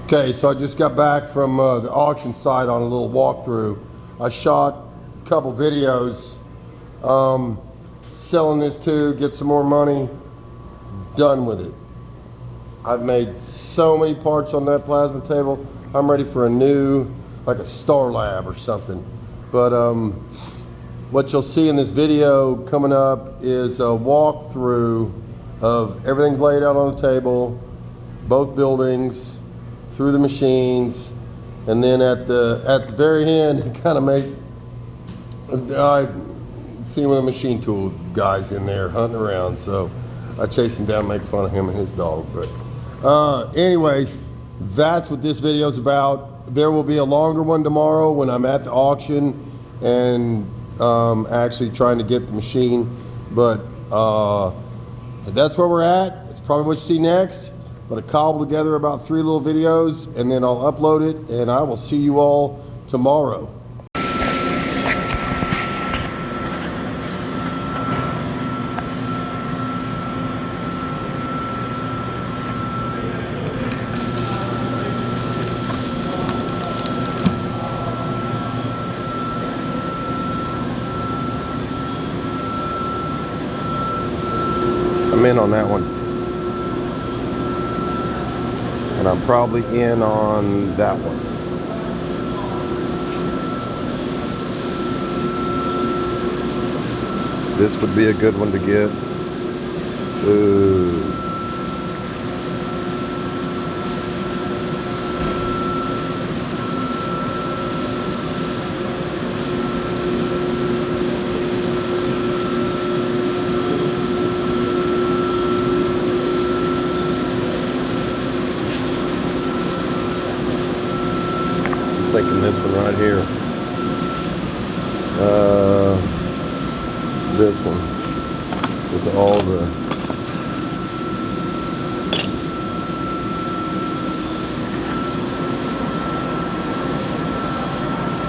Okay, so I just got back from the auction site on a little walkthrough. I shot a couple videos selling this too, get some more money, done with it. I've made so many parts on that plasma table. I'm ready for a new, like a Star Lab or something. But what you'll see in this video coming up is a walkthrough of everything laid out on the table, both buildings, through the machines, and then at the very end, kind of I see one of the machine tool guys in there hunting around, so I chase him down, make fun of him and his dog. But anyways, that's what this video is about. There will be a longer one tomorrow when I'm at the auction and actually trying to get the machine. But that's where we're at. It's probably what you see next. But I cobbled together about 3 little videos, and then I'll upload it, and I will see you all tomorrow. I'm in on that one. And I'm probably in on that one. This would be a good one to get. Ooh. Thinking this one right here. This one with all the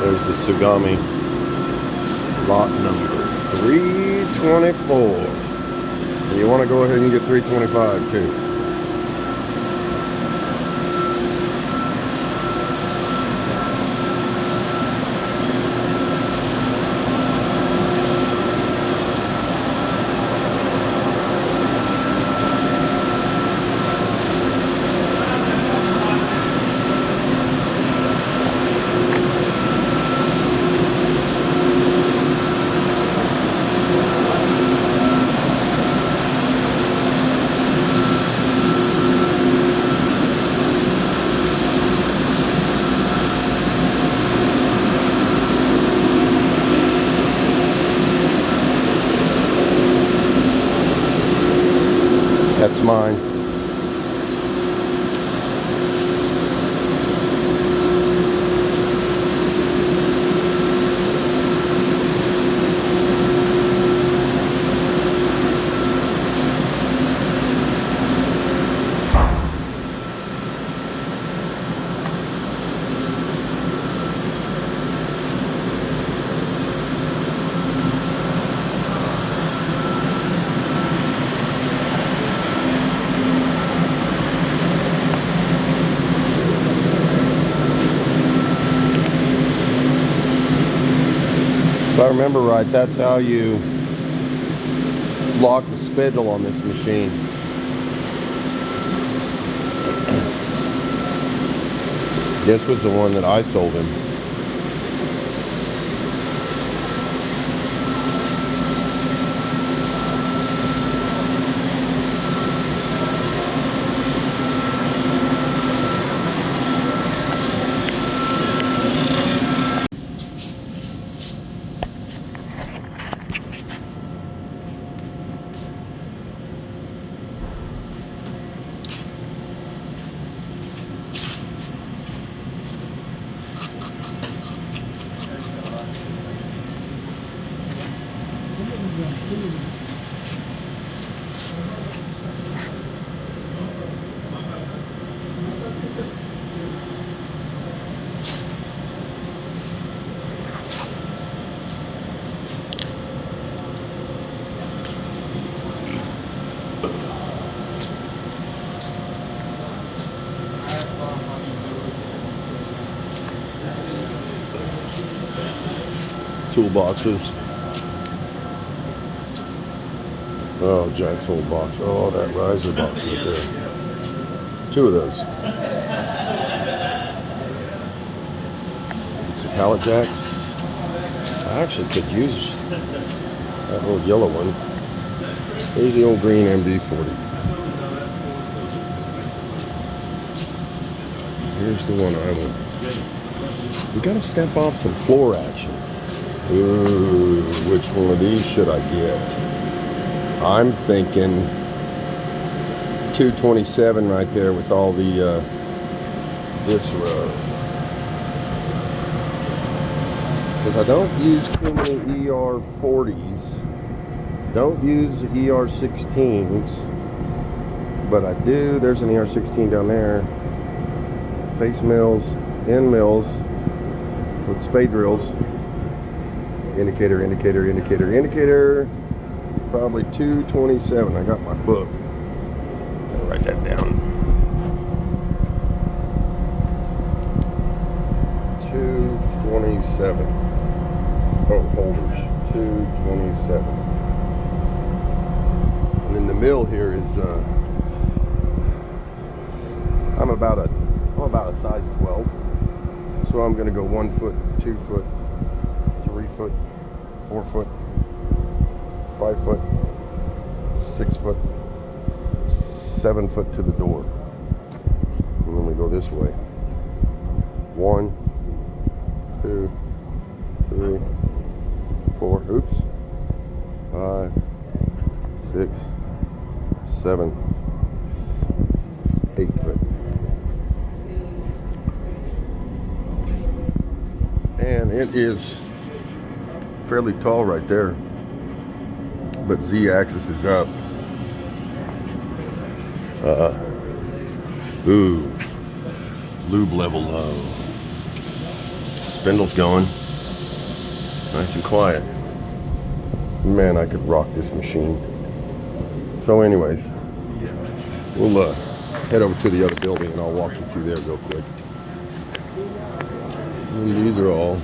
there's the Tsugami lot number 324. And you want to go ahead and get 325 too. That's mine. If I remember right, that's how you lock the spindle on this machine. This was the one that I sold him. toolboxes. Oh, Jack's whole box. Oh, that riser box right there. 2 of those. Some pallet jacks. I actually could use that little yellow one. Here's the old green MD40. Here's the one I want. We gotta step off some floor action. Ooh, which one of these should I get? I'm thinking 227 right there with all the this row. Because I don't use too many ER40s. Don't use ER16s. But I do, there's an ER16 down there. Face mills, end mills with spade drills. Indicator, indicator, indicator, indicator. Probably 227. I got my book. I'll write that down. 227. Oh, holders. 227. And then the mill here is I'm about a size 12. So I'm gonna go 1 foot, 2 foot, 3 foot, 4 foot, 5 foot, 6 foot, 7 foot to the door. And then we go this way. 1, 2, 3, 4, oops. 5, 6, 7, 8 foot. And it is fairly tall right there, but Z-axis is up. Ooh, lube level low. Spindle's going nice and quiet. Man, I could rock this machine. So anyways, we'll head over to the other building and I'll walk you through there real quick. And these are all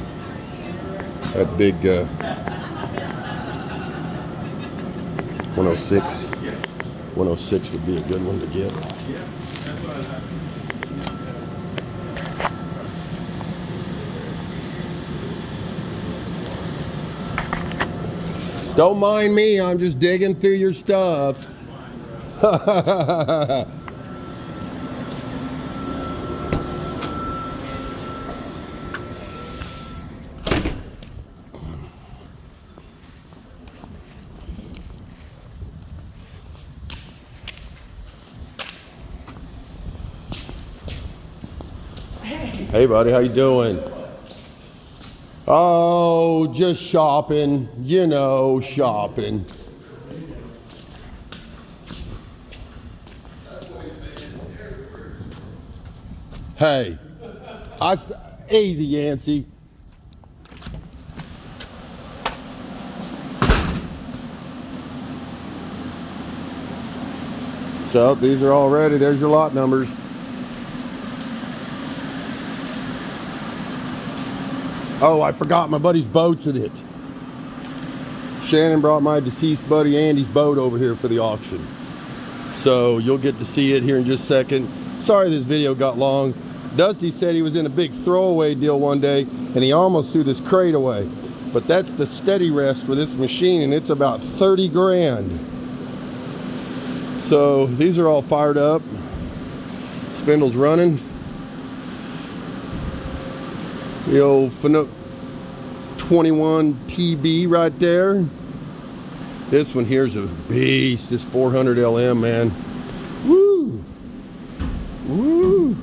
that big 106. 106 would be a good one to get. Don't mind me, I'm just digging through your stuff. Hey buddy, how you doing? Oh, just shopping, you know, shopping. Hey, easy Yancey. So these are all ready, there's your lot numbers. Oh, I forgot my buddy's boat's in it. Shannon brought my deceased buddy Andy's boat over here for the auction. So you'll get to see it here in just a second. Sorry this video got long. Dusty said he was in a big throwaway deal one day and he almost threw this crate away. But that's the steady rest for this machine and it's about 30 grand. So these are all fired up. Spindle's running. The old Fanuc 21 TB right there. This one here's a beast. This 400 LM, man. Woo! Woo!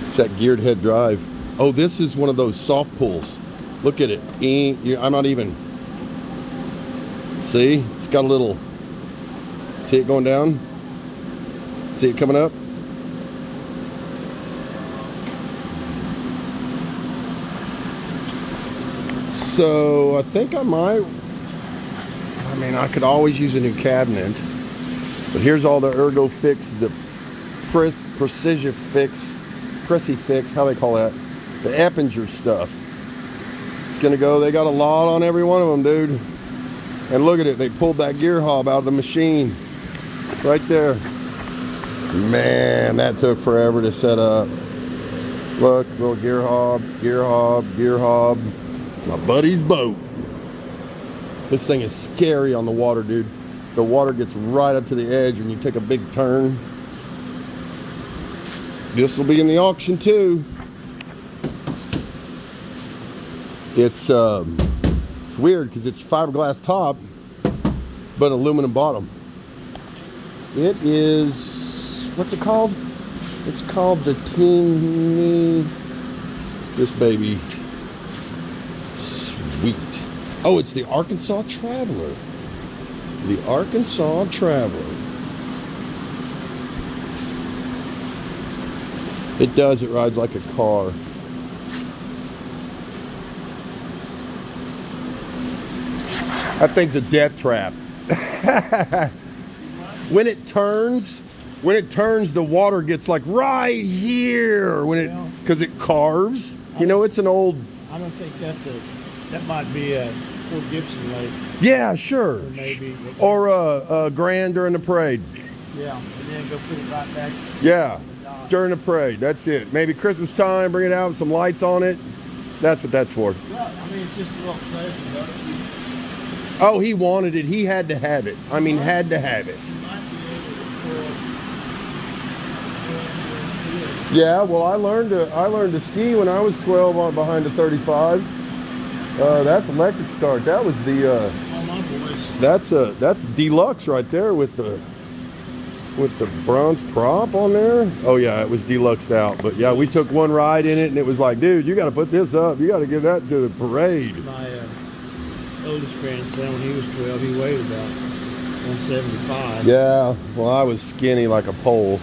It's that geared head drive. Oh, this is one of those soft pulls. Look at it. I'm not even. See? It's got a little. See it going down? See it coming up? So I think I could always use a new cabinet, but here's all the Ergo Fix, the Precision Fix, Preci Fix, how they call that, The Eppinger stuff. It's gonna go, they got a lot on every one of them, dude. And look at it, they pulled that gear hob out of the machine. Right there. Man, that took forever to set up. Look, little gear hob, gear hob, gear hob. My buddy's boat. This thing is scary on the water, dude. The water gets right up to the edge when you take a big turn. This will be in the auction too. It's weird because it's fiberglass top, but aluminum bottom. It is, what's it called? It's called the Teeny, this baby. Sweet. Oh, it's the Arkansas Traveler. The Arkansas Traveler. It does, it rides like a car. That thing's a death trap. When it turns, the water gets like right here when it, because it carves. You know, it's an old. I don't think that might be a Fort Gibson lake. Yeah, sure. Or maybe. Or a Grand during the parade. Yeah, and then go put it right back. Yeah, during the parade. That's it. Maybe Christmas time, bring it out with some lights on it. That's what that's for. Well, I mean, it's just a little pleasure, though. Oh, he wanted it. He had to have it. I mean, had to have it. Yeah, well, I learned to ski when I was 12 on behind the 35. That's electric start. That was the that's deluxe right there with the bronze prop on there. Oh yeah, it was deluxed out. But yeah, we took one ride in it and it was like, dude, you got to put this up. You got to give that to the parade. My oldest grandson, when he was 12, he weighed about 175. Yeah, well, I was skinny like a pole.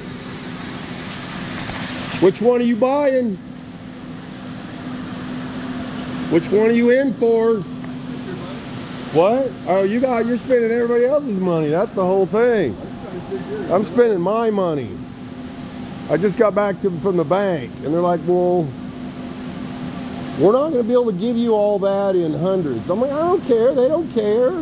Which one are you buying? Which one are you in for? What? Oh, you're spending everybody else's money. That's the whole thing. I'm spending my money. I just got back from the bank, and they're like, well, we're not going to be able to give you all that in hundreds. I'm like, I don't care. They don't care.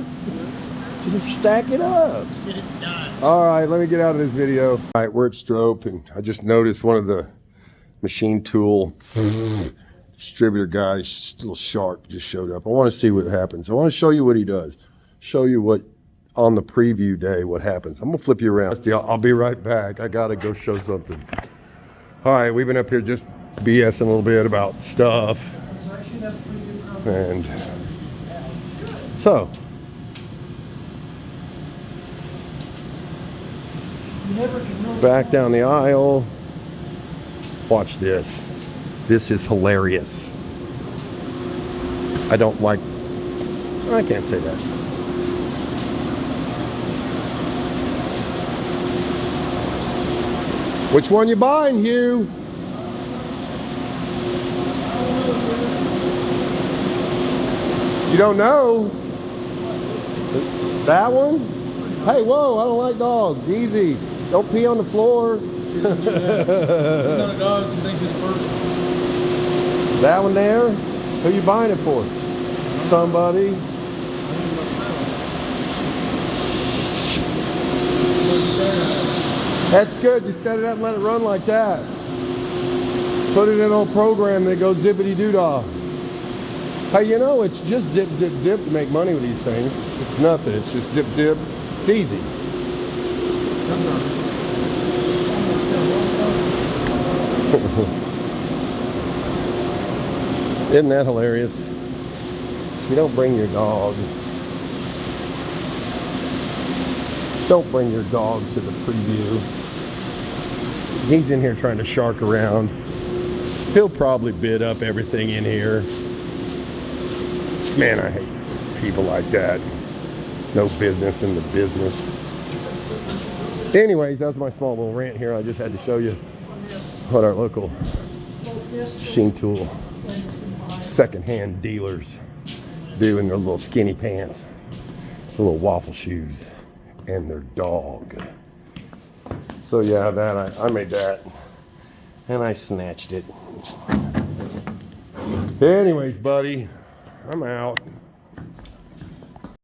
Just stack it up. Let's get it done. All right, let me get out of this video. All right, we're at Strope, and I just noticed one of the machine tool distributor guys, little shark, just showed up. I want to see what happens. I want to show you what he does. Show you what, on the preview day, what happens. I'm going to flip you around. I'll be right back. I got to go show something. All right, we've been up here just BSing a little bit about stuff. And so, back down the aisle. Watch this. This is hilarious. I can't say that. Which one you buying, Hugh? You don't know? That one? Hey, whoa, I don't like dogs. Easy. Don't pee on the floor. That one there? Who you buying it for? Somebody. That's good. Just set it up and let it run like that. Put it in an old program that goes zippity doo dah. Hey, you know, it's just zip, zip, zip to make money with these things. It's nothing. It's just zip, zip. It's easy. Isn't that hilarious? You don't bring your dog. Don't bring your dog to the preview. He's in here trying to shark around. He'll probably bid up everything in here. Man, I hate people like that. No business in the business. Anyways, that's my small little rant here. I just had to show you what our local machine tool secondhand dealers do in their little skinny pants, the little waffle shoes, and their dog. So yeah, that I made that, and I snatched it. Anyways, buddy, I'm out.